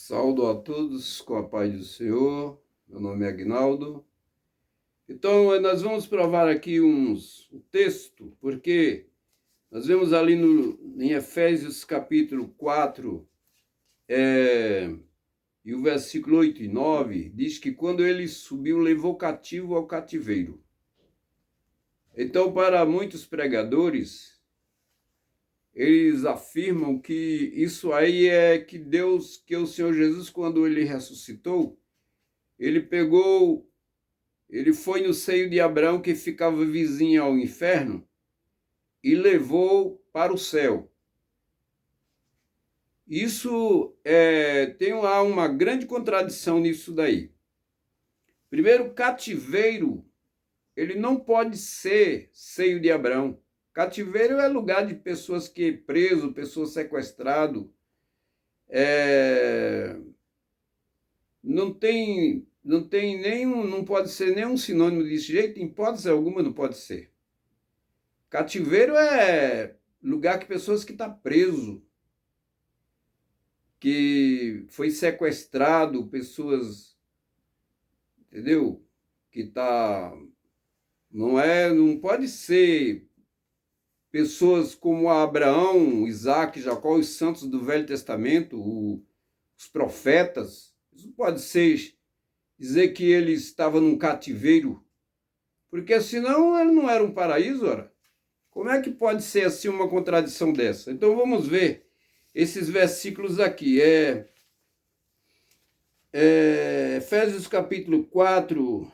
Saúdo a todos com a paz do Senhor. Meu nome é Agnaldo. Então, nós vamos provar aqui um texto, porque nós vemos ali em Efésios capítulo 4, e o versículo 8 e 9, diz que quando ele subiu, levou cativo ao cativeiro. Então, para muitos pregadores, eles afirmam que isso aí é que Deus, que o Senhor Jesus, quando ele ressuscitou, ele foi no seio de Abraão, que ficava vizinho ao inferno, e levou para o céu. Isso tem lá uma grande contradição nisso daí. Primeiro, cativeiro, ele não pode ser seio de Abraão. Cativeiro é lugar de pessoas que preso, pessoas sequestrado. Não pode ser nenhum sinônimo desse jeito, em hipótese alguma não pode ser. Cativeiro é lugar que pessoas que estão preso, que foi sequestrado, pessoas, entendeu? Não pode ser pessoas como Abraão, Isaac, Jacó, os santos do Velho Testamento, os profetas. Isso não pode ser dizer que ele estava num cativeiro, porque senão ele não era um paraíso, ora. Como é que pode ser assim uma contradição dessa? Então vamos ver esses versículos aqui. Efésios capítulo 4,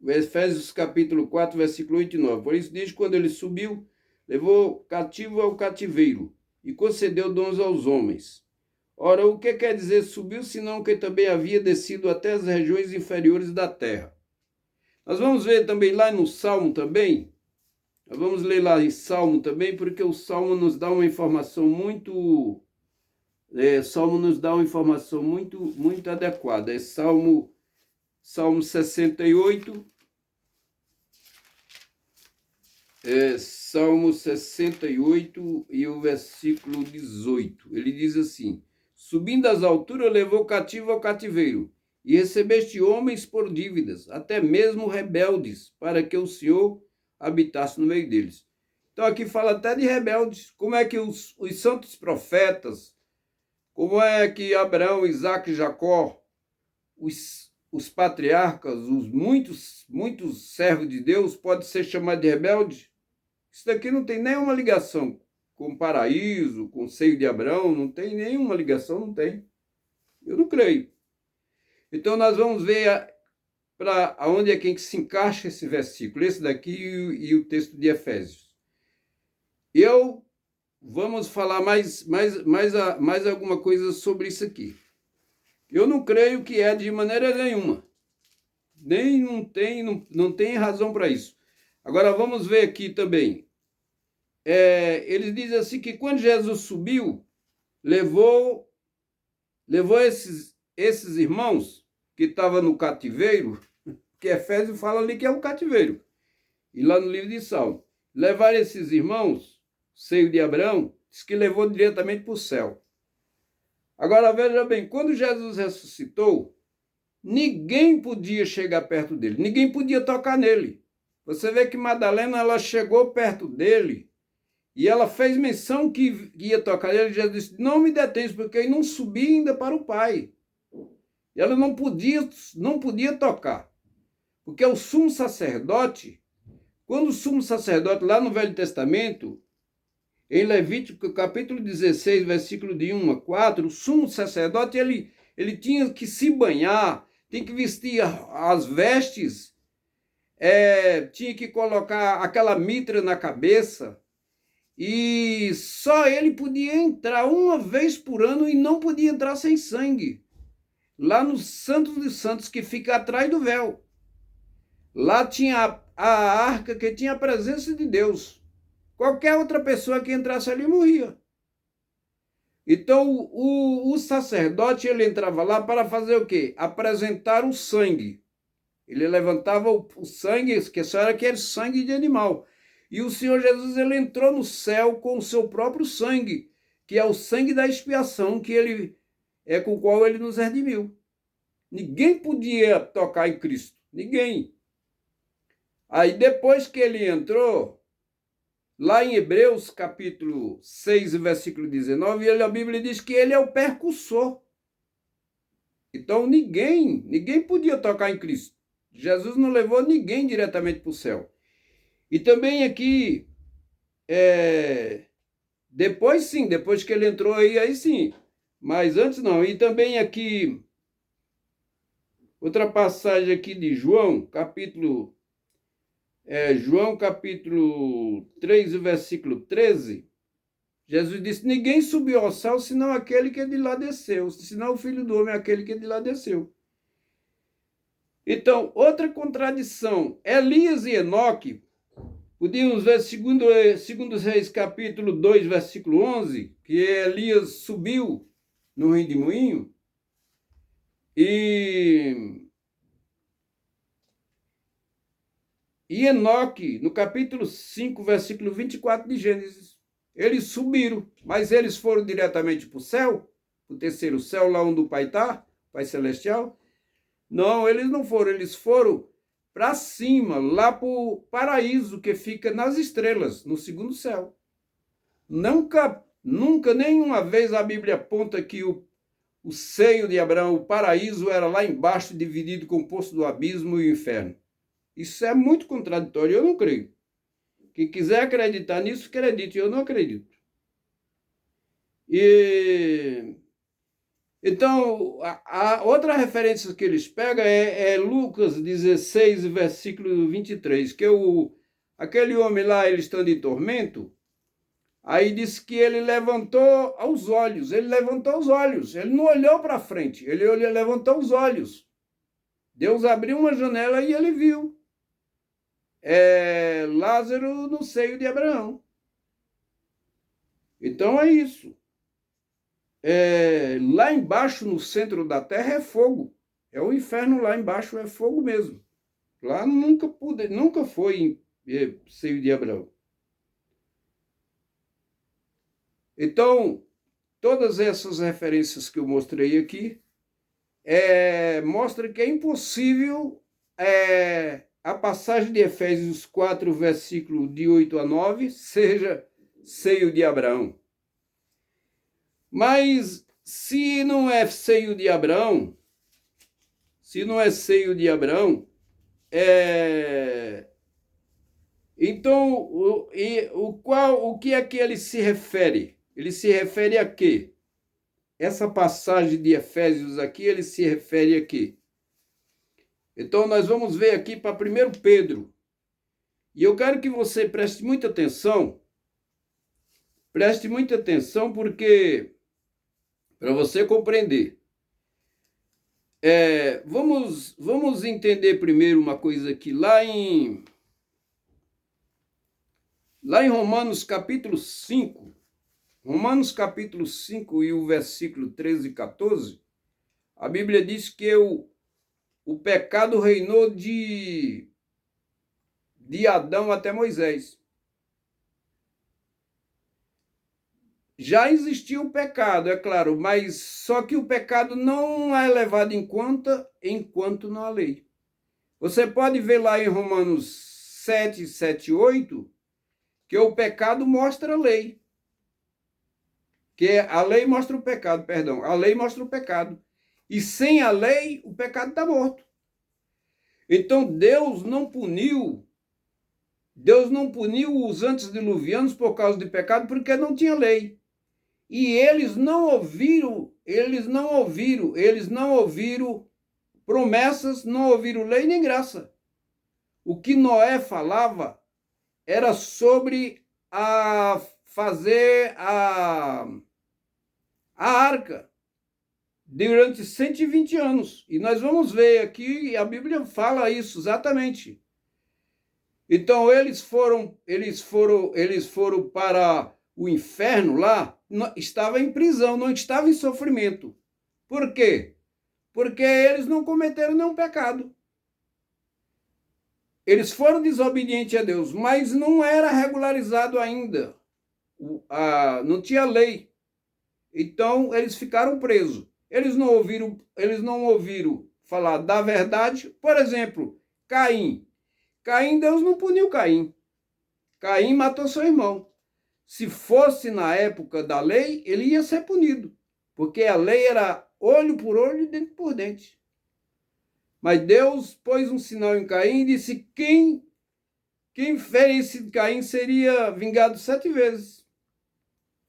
Efésios capítulo 4, versículo 8 e 9. Por isso diz: quando ele subiu, levou cativo ao cativeiro e concedeu dons aos homens. Ora, o que quer dizer subiu, senão que também havia descido até as regiões inferiores da terra? Nós vamos ver também lá no Salmo também. Nós vamos ler lá em Salmo também, porque o Salmo nos dá uma informação muito muito adequada. É Salmo 68, Salmo 68 e o versículo 18. Ele diz assim: subindo às alturas, levou cativo ao cativeiro, e recebeste homens por dívidas, até mesmo rebeldes, para que o Senhor habitasse no meio deles. Então aqui fala até de rebeldes. Como é que os santos profetas, como é que Abraão, Isaac e Jacó, os patriarcas, os muitos servos de Deus, podem ser chamados de rebeldes? Isso daqui não tem nenhuma ligação com o paraíso, com o seio de Abraão, não tem nenhuma ligação, não tem. Eu não creio. Então nós vamos ver para onde é que se encaixa esse versículo, esse daqui e o texto de Efésios. Vamos falar mais alguma coisa sobre isso aqui. Eu não creio que é de maneira nenhuma. Não tem razão para isso. Agora vamos ver aqui também. Ele diz assim que quando Jesus subiu, levou esses irmãos que estavam no cativeiro, que Efésios fala ali que é um cativeiro, e lá no livro de Salmo, levar esses irmãos, seio de Abraão, diz que levou diretamente para o céu. Agora veja bem, quando Jesus ressuscitou, ninguém podia chegar perto dele, ninguém podia tocar nele. Você vê que Madalena, ela chegou perto dele e ela fez menção que ia tocar nele. Jesus disse: não me detens, porque eu não subi ainda para o Pai. E ela não podia tocar, porque o sumo sacerdote, quando o sumo sacerdote, lá no Velho Testamento, em Levítico capítulo 16, versículo de 1 a 4, o sumo sacerdote, ele tinha que se banhar, tinha que vestir as vestes, tinha que colocar aquela mitra na cabeça, e só ele podia entrar uma vez por ano e não podia entrar sem sangue. Lá no Santo dos Santos, que fica atrás do véu. Lá tinha a arca que tinha a presença de Deus. Qualquer outra pessoa que entrasse ali morria. Então o sacerdote, ele entrava lá para fazer o quê? Apresentar o sangue. Ele levantava o sangue, que só era aquele sangue de animal. E o Senhor Jesus, ele entrou no céu com o seu próprio sangue. que é o sangue da expiação que ele é com o qual ele nos redimiu. Ninguém podia tocar em Cristo, ninguém. Aí depois que ele entrou, lá em Hebreus capítulo 6, versículo 19, a Bíblia diz que ele é o percussor. Então ninguém podia tocar em Cristo. Jesus não levou ninguém diretamente para o céu. E também aqui, depois sim, depois que ele entrou aí sim. Mas antes não. E também aqui, outra passagem aqui de João capítulo 3, versículo 13. Jesus disse, ninguém subiu ao céu, senão aquele que de lá desceu. Senão o Filho do Homem é aquele que de lá desceu. Então, outra contradição. Elias e Enoque, podíamos ver segundo Reis, capítulo 2, versículo 11, que Elias subiu no redemoinho e Enoque, no capítulo 5, versículo 24 de Gênesis, eles subiram, mas eles foram diretamente para o céu, o terceiro céu, lá onde o Pai está, Pai Celestial. Não, eles não foram, eles foram para cima, lá para o paraíso que fica nas estrelas, no segundo céu. Nunca, nenhuma vez a Bíblia aponta que o seio de Abraão, o paraíso, era lá embaixo, dividido com o poço do abismo e o inferno. Isso é muito contraditório, eu não creio. Quem quiser acreditar nisso, acredite, eu não acredito. Então, a outra referência que eles pegam é Lucas 16, versículo 23, que aquele homem lá, ele estando em tormento, aí diz que ele levantou os olhos, ele não olhou para frente, ele levantou os olhos. Deus abriu uma janela e ele viu Lázaro no seio de Abraão. Então é isso. Lá embaixo, no centro da terra, é fogo. É o inferno lá embaixo, é fogo mesmo. Lá nunca foi seio de Abraão. Então, todas essas referências que eu mostrei aqui mostram que é impossível a passagem de Efésios 4, versículo de 8 a 9, seja seio de Abraão. Mas se não é seio de Abraão, então o que é que ele se refere? Ele se refere a quê? Essa passagem de Efésios aqui, ele se refere a quê? Então, nós vamos ver aqui para 1 Pedro. E eu quero que você preste muita atenção. Preste muita atenção, porque para você compreender. Vamos entender primeiro uma coisa aqui. Lá em Romanos capítulo 5, capítulo 5 e o versículo 13 e 14, a Bíblia diz que o pecado reinou de Adão até Moisés. Já existia o pecado, é claro, mas só que o pecado não é levado em conta enquanto não há lei. Você pode ver lá em Romanos 7, 7 e 8, que o pecado mostra a lei. Que a lei mostra o pecado, perdão. A lei mostra o pecado. E sem a lei, o pecado está morto. Então Deus não puniu os antediluvianos por causa de pecado, porque não tinha lei. E eles não ouviram promessas, não ouviram lei nem graça. O que Noé falava era sobre fazer a arca durante 120 anos. E nós vamos ver aqui, a Bíblia fala isso exatamente. Então eles foram para o inferno lá, estava em prisão, não estava em sofrimento. Por quê? Porque eles não cometeram nenhum pecado. Eles foram desobedientes a Deus, mas não era regularizado ainda. Não tinha lei. Então eles ficaram presos. Eles não ouviram falar da verdade. Por exemplo, Caim. Deus não puniu Caim. Caim matou seu irmão. Se fosse na época da lei, ele ia ser punido, porque a lei era olho por olho e dente por dente. Mas Deus pôs um sinal em Caim e disse: quem ferisse Caim seria vingado 7 vezes.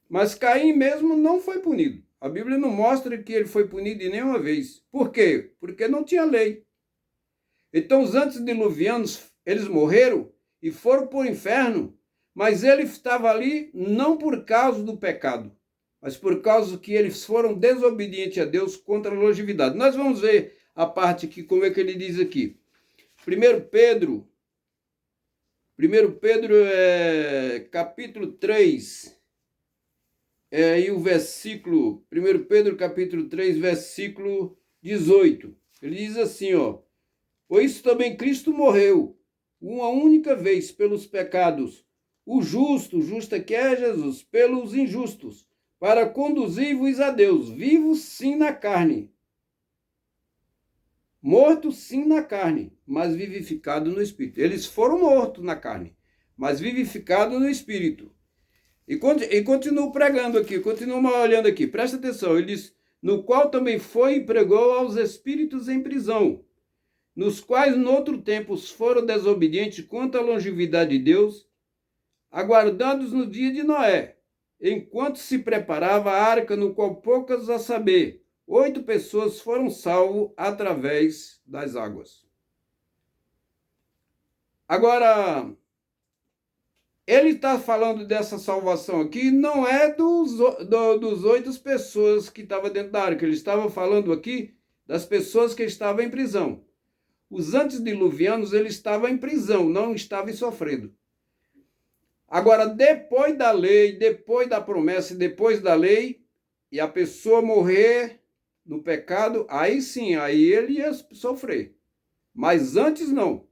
Mas Caim mesmo não foi punido. A Bíblia não mostra que ele foi punido de nenhuma vez. Por quê? Porque não tinha lei. Então os antediluvianos, eles morreram e foram para o inferno, mas ele estava ali não por causa do pecado, mas por causa que eles foram desobedientes a Deus contra a longevidade. Nós vamos ver a parte aqui, como é que ele diz aqui. 1 Pedro, capítulo 3, e o versículo, 1 Pedro capítulo 3, versículo 18. Ele diz assim, ó: por isso também Cristo morreu uma única vez pelos pecados, o justo aqui é Jesus, pelos injustos, para conduzir-vos a Deus, vivos sim na carne, mortos sim na carne, mas vivificado no Espírito. Eles foram mortos na carne, mas vivificados no Espírito. E continuo pregando aqui, continuo olhando aqui, presta atenção, ele diz: no qual também foi e pregou aos espíritos em prisão, nos quais no outro tempo foram desobedientes quanto à longevidade de Deus, aguardados no dia de Noé, enquanto se preparava a arca, no qual poucas, a saber, 8 pessoas foram salvos através das águas. Agora, ele está falando dessa salvação aqui, não é dos 8 pessoas que estavam dentro da arca, ele estava falando aqui das pessoas que estavam em prisão. Os antediluvianos, eles estavam em prisão, não estavam sofrendo. Agora, depois da lei, depois da promessa e depois da lei, e a pessoa morrer no pecado, aí sim, aí ele ia sofrer. Mas antes não.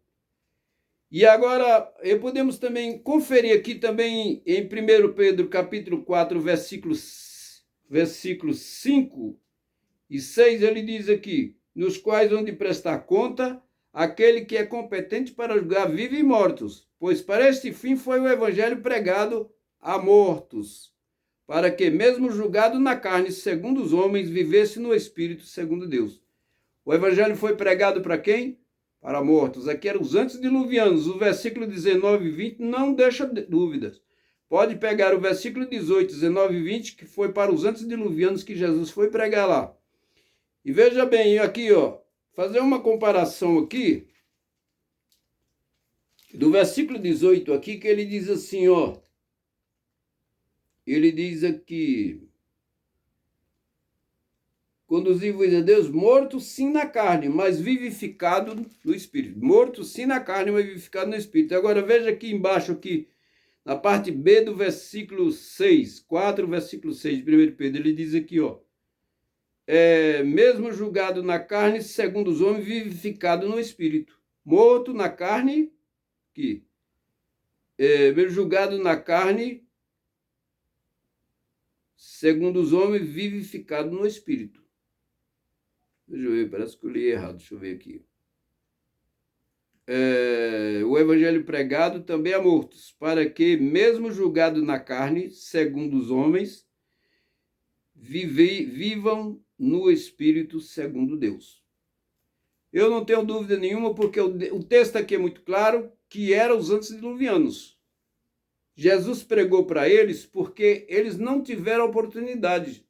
E agora, podemos também conferir aqui também em 1 Pedro capítulo 4, versículos 5 e 6, ele diz aqui: nos quais hão de prestar conta aquele que é competente para julgar vivos e mortos, pois para este fim foi o evangelho pregado a mortos, para que, mesmo julgado na carne, segundo os homens, vivesse no espírito, segundo Deus. O evangelho foi pregado para quem? Para mortos. Aqui eram os antediluvianos. O versículo 19 e 20 não deixa dúvidas. Pode pegar o versículo 18, 19 e 20, que foi para os antediluvianos que Jesus foi pregar lá. E veja bem, aqui, ó, fazer uma comparação aqui, do versículo 18 aqui, que ele diz assim, ó, ele diz aqui: conduzir-vos a Deus, morto sim na carne, mas vivificado no Espírito. Morto sim na carne, mas vivificado no Espírito. Agora veja aqui embaixo, aqui, na parte B do versículo 6, 4, versículo 6 de 1 Pedro, ele diz aqui, ó: mesmo julgado na carne, segundo os homens, vivificado no Espírito. Morto na carne, aqui, mesmo julgado na carne, segundo os homens, vivificado no Espírito. Deixa eu ver, parece que eu li errado, deixa eu ver aqui. O evangelho pregado também a mortos, para que, mesmo julgado na carne, segundo os homens, vivam no Espírito, segundo Deus. Eu não tenho dúvida nenhuma, porque o texto aqui é muito claro, que eram os antediluvianos. Jesus pregou para eles porque eles não tiveram oportunidade.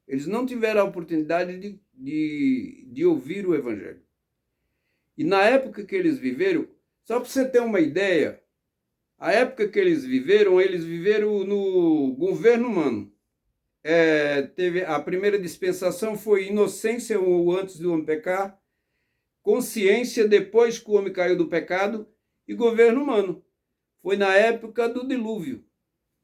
Eles não tiveram a oportunidade de ouvir o evangelho. E na época que eles viveram, só para você ter uma ideia, a época que eles viveram no governo humano. Teve a primeira dispensação foi inocência ou antes do homem pecar, consciência depois que o homem caiu do pecado, e governo humano. Foi na época do dilúvio.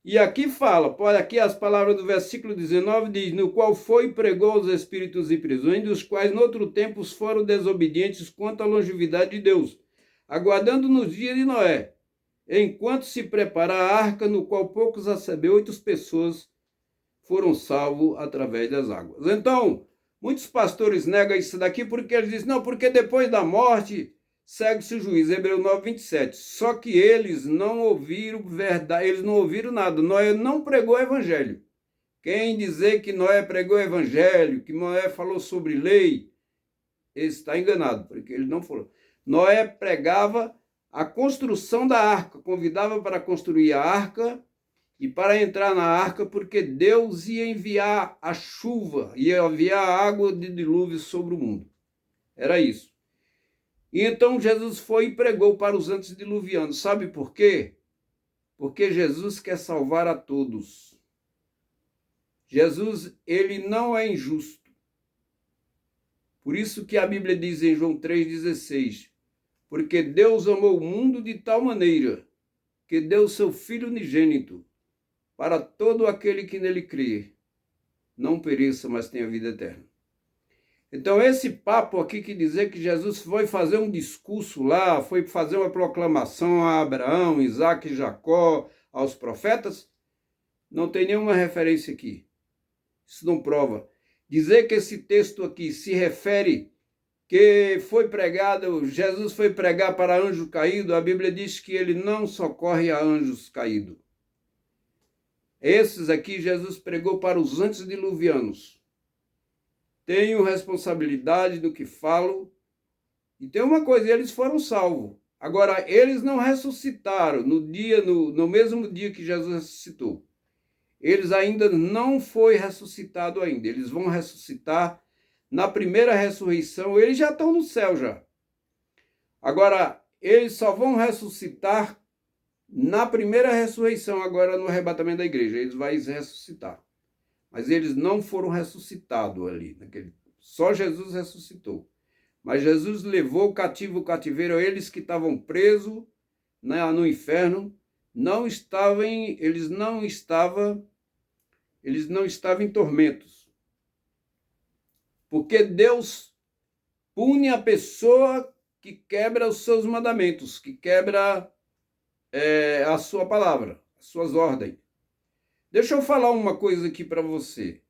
E aqui fala, aqui as palavras do versículo 19 diz: no qual foi e pregou aos espíritos em prisões, dos quais no outro tempo foram desobedientes quanto à longevidade de Deus, aguardando nos dias de Noé, enquanto se prepara a arca, no qual poucos a saber, 8 pessoas foram salvos através das águas. Então, muitos pastores negam isso daqui porque eles dizem, não, porque depois da morte segue-se o juízo, Hebreus 9, 27. Só que eles não ouviram verdade, eles não ouviram nada. Noé não pregou o evangelho. Quem dizer que Noé pregou o evangelho, que Noé falou sobre lei, esse está enganado, porque ele não falou. Noé pregava a construção da arca, convidava para construir a arca e para entrar na arca, porque Deus ia enviar a chuva, ia enviar a água de dilúvio sobre o mundo. Era isso. E então Jesus foi e pregou para os antediluvianos. Sabe por quê? Porque Jesus quer salvar a todos. Jesus, ele não é injusto. Por isso que a Bíblia diz em João 3,16, porque Deus amou o mundo de tal maneira que deu seu Filho unigênito para todo aquele que nele crê, não pereça, mas tenha vida eterna. Então, esse papo aqui que dizer que Jesus foi fazer um discurso lá, foi fazer uma proclamação a Abraão, Isaac e Jacó, aos profetas, não tem nenhuma referência aqui. Isso não prova. Dizer que esse texto aqui se refere que foi pregado, Jesus foi pregar para anjo caído, a Bíblia diz que ele não socorre a anjos caídos. Esses aqui Jesus pregou para os antediluvianos. Tenho responsabilidade do que falo. E tem uma coisa, eles foram salvos. Agora, eles não ressuscitaram no mesmo dia que Jesus ressuscitou. Eles ainda não foi ressuscitado ainda. Eles vão ressuscitar na primeira ressurreição. Eles já estão no céu já. Agora, eles só vão ressuscitar na primeira ressurreição, agora no arrebatamento da igreja. Eles vão ressuscitar. Mas eles não foram ressuscitados ali. Só Jesus ressuscitou. Mas Jesus levou cativo o cativeiro, eles que estavam presos, né, no inferno, eles não estavam em tormentos. Porque Deus pune a pessoa que quebra os seus mandamentos, que quebra a sua palavra, as suas ordens. Deixa eu falar uma coisa aqui para você.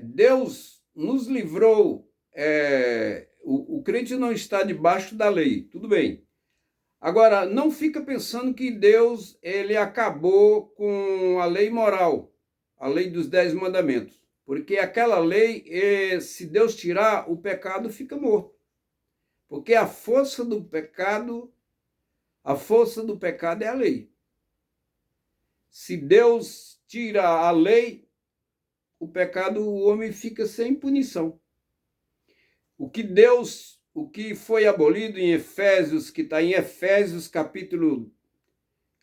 Deus nos livrou, o crente não está debaixo da lei, tudo bem. Agora, não fica pensando que Deus ele acabou com a lei moral, a lei dos 10 mandamentos. Porque aquela lei, se Deus tirar, o pecado fica morto. Porque a força do pecado é a lei. Se Deus tira a lei, o pecado, o homem fica sem punição. O que foi abolido em Efésios, que está em Efésios capítulo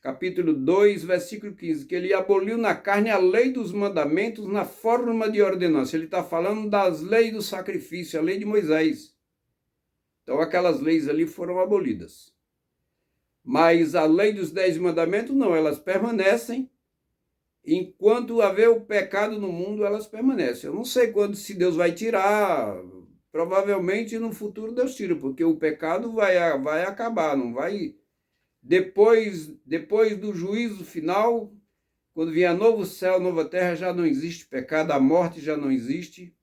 2, versículo 15, que ele aboliu na carne a lei dos mandamentos na forma de ordenança. Ele está falando das leis do sacrifício, a lei de Moisés. Então aquelas leis ali foram abolidas. Mas a lei dos 10 mandamentos não, elas permanecem. Enquanto haver o pecado no mundo, elas permanecem. Eu não sei quando, se Deus vai tirar. Provavelmente no futuro Deus tira, porque o pecado vai acabar, não vai. Depois do juízo final, quando vier novo céu, nova terra, já não existe pecado, a morte já não existe.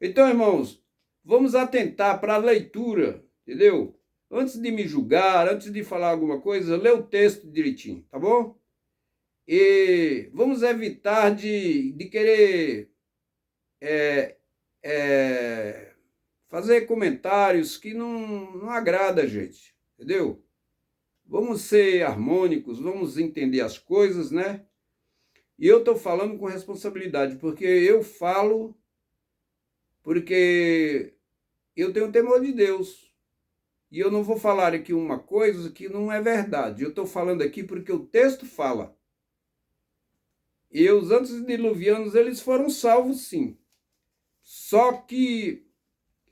Então, irmãos, vamos atentar para a leitura, entendeu? Antes de me julgar, antes de falar alguma coisa, lê o texto direitinho, tá bom? E vamos evitar de querer fazer comentários que não agrada a gente, entendeu? Vamos ser harmônicos, vamos entender as coisas, né? E eu estou falando com responsabilidade, porque eu falo porque eu tenho temor de Deus. E eu não vou falar aqui uma coisa que não é verdade. Eu estou falando aqui porque o texto fala. E os antediluvianos, eles foram salvos, sim. Só que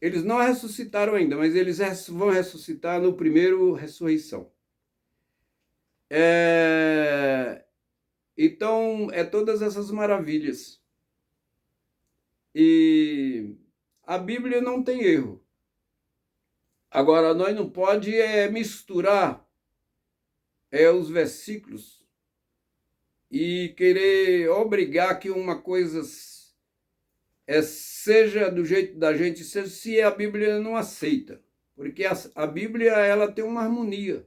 eles não ressuscitaram ainda, mas eles vão ressuscitar no primeiro ressurreição. Então, todas essas maravilhas. E a Bíblia não tem erro. Agora, nós não pode misturar os versículos e querer obrigar que uma coisa seja do jeito da gente, seja se a Bíblia não aceita. Porque a Bíblia, ela tem uma harmonia.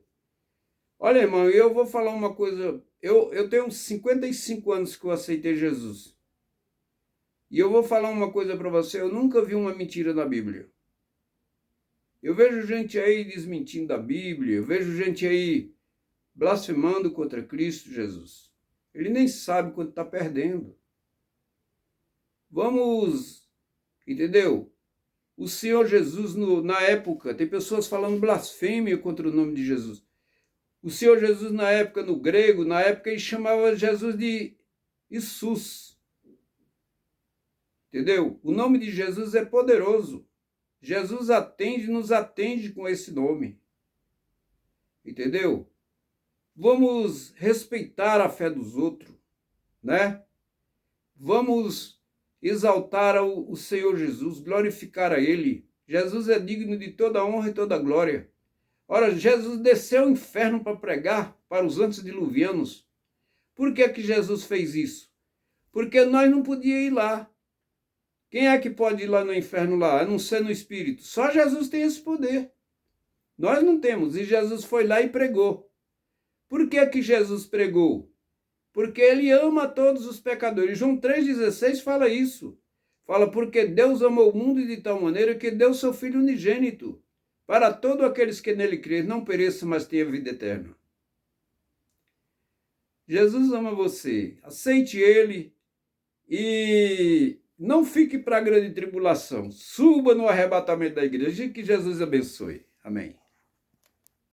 Olha, irmão, eu vou falar uma coisa. Eu tenho 55 anos que eu aceitei Jesus. E eu vou falar uma coisa para você. Eu nunca vi uma mentira na Bíblia. Eu vejo gente aí desmentindo a Bíblia. Eu vejo gente aí blasfemando contra Cristo Jesus. Ele nem sabe quanto está perdendo. Vamos, entendeu? O Senhor Jesus, na época, tem pessoas falando blasfêmia contra o nome de Jesus. O Senhor Jesus, na época, no grego, na época, ele chamava Jesus de Jesus. Entendeu? O nome de Jesus é poderoso. Jesus nos atende com esse nome. Entendeu? Vamos respeitar a fé dos outros, né? Vamos exaltar o Senhor Jesus, glorificar a Ele. Jesus é digno de toda honra e toda glória. Ora, Jesus desceu ao inferno para pregar para os antediluvianos. Por que que Jesus fez isso? Porque nós não podíamos ir lá. Quem é que pode ir lá no inferno lá, a não ser no Espírito? Só Jesus tem esse poder. Nós não temos. E Jesus foi lá e pregou. Por que que Jesus pregou? Porque ele ama todos os pecadores. João 3,16 fala isso. Fala, porque Deus amou o mundo de tal maneira que deu seu Filho unigênito, para todos aqueles que nele crêem, não pereçam, mas tenham vida eterna. Jesus ama você. Aceite ele e não fique para a grande tribulação. Suba no arrebatamento da igreja e que Jesus abençoe. Amém.